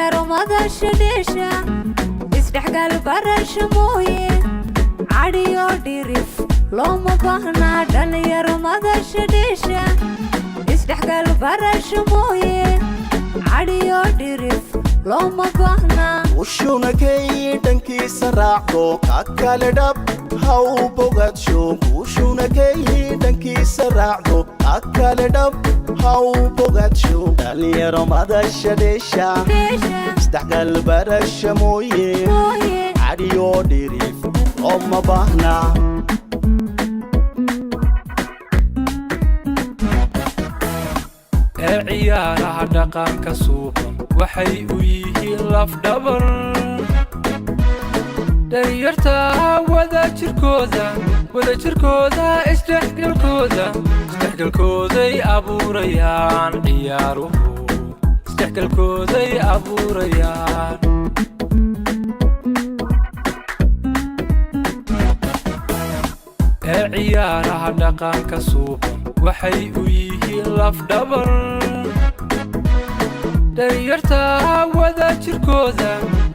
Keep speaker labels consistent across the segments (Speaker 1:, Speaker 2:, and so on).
Speaker 1: dhalinyaro madasha dheesha isdhexgal barasho mooye cadiyo dhirif looma baahna dhalinyaro madasha dheesha isdhexgal barasho mooye cadiyo dhirif looma baahna
Speaker 2: وشونا كي دنكي سراعدو كاكالي دب هاو بوغات شو وشونا كي دنكي سراعدو كاكالي دب هاو بوغات شو داليرو ماداشا ديشا استحقال برشا مويه عديو ديريف أما باهنا
Speaker 3: ciyaaraha dhaqanka suuban waxay u yihiin laf dhabar dhalinyarta wadajirkooda isdhexgalkooday abuurayaan ciyaaruhu isdhexgalkooday abuurayaan ciyaaraha dhaqanka suuban waxay u yihiin laf dhabar dhalinyarta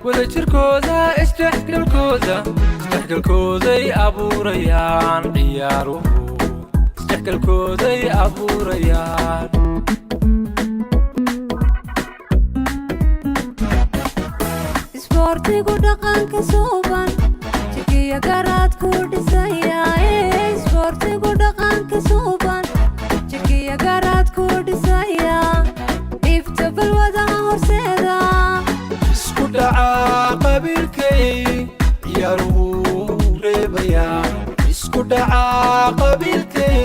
Speaker 3: wadajirkooda isdhexgalkooday abuurayaan ciyaaruhu isdhexgalkooday abuurayaan
Speaker 1: isboortigu dhaqanka suuban jigiya garaadku dhisaya isboortigu dhaqanka suuban jigiya garaadku dhisaya dhibta balwadaha horseeda
Speaker 3: isku dhaca qabiilkay ciyaaruhu reebayaan isku dhaca qabiilkay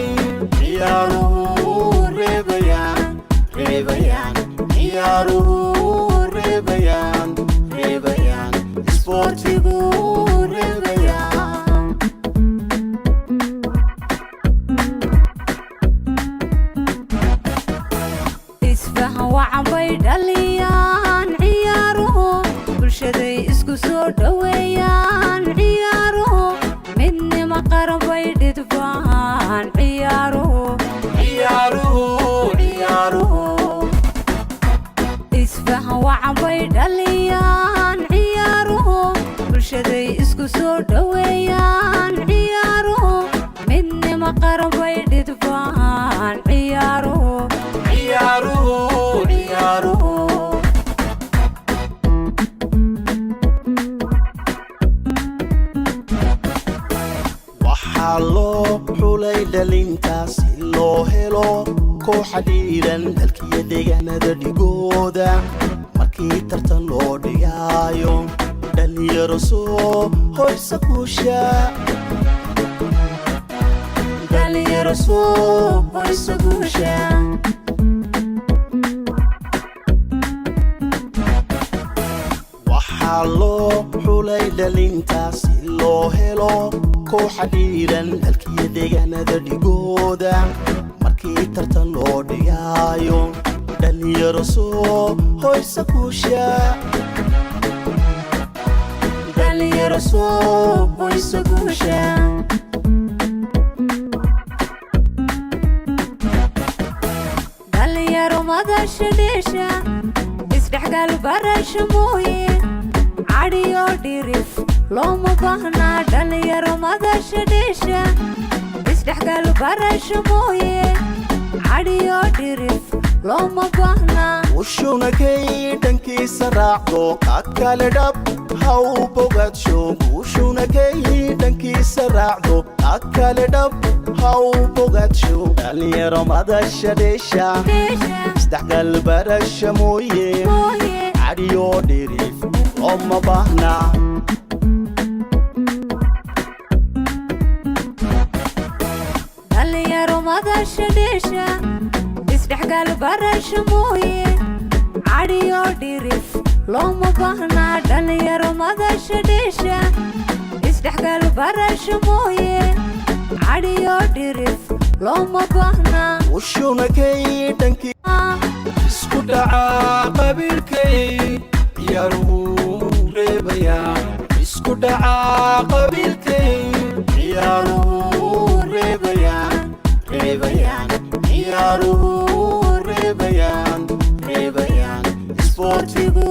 Speaker 2: ciyaaruhu reebayaan ciyaaruhu reebayaan isboortigu reebayaan
Speaker 1: isfahan wacan bay dhaliyaan ciyaaruhu bulshaday isku soo dhoweeyaan ciyaaruhu midnimo qaran bay dhidbaan ciyaaruhu isfahan wacan bay dhaliyaan ciyaaruhu bulshaday isku soo dhoweeyaan ciyaaruhu midnimo qaran bay dhidbaan ciyaaruhu
Speaker 2: waxaa loo xulay dhalintaas si loo helo kooxa dhiiran dalkiyo deegaanada dhigooda markii tartan loo dhigaayo dhalinyaro soo hoysa guusha waxaa loo xulay dhalintaas si loo helo kooxa dhiiran dalkiyo deegaanada dhigooda markii tartan loo dhigaayo dhalinyaro soo hoysa guusha
Speaker 1: dhalinyaro madasha dheesha isdhexgal barasho mooye cadiyo dhirif looma baahna dhalinyaro madasha dheesha isdhexgal barasho mooye cadiyo dhirif looma baahna
Speaker 2: وشونا كي دنكي سراعدو كاكالي دب هاو بوغات شو وشونا كي دنكي سراعدو كاكالي دب هاو بوغات شو داليرو ماداشا ديشا استحقال برشا مويه عديو ديريف أما باهنا
Speaker 1: dhalinyaro madasha dheesha isdhexgal barasho mooye cadiyo dhirif looma baahna dhalinyaro madasha dheesha isdhexgal barasho mooye cadiyo dhirif looma baahna
Speaker 2: وشونا كي دنكي
Speaker 3: isku dhaca qabiilkay ciyaaruhu reebayaan isku dhaca qabiilkay
Speaker 2: ciyaaruhu reebayaan ciyaaruhu reebayaan isboortigu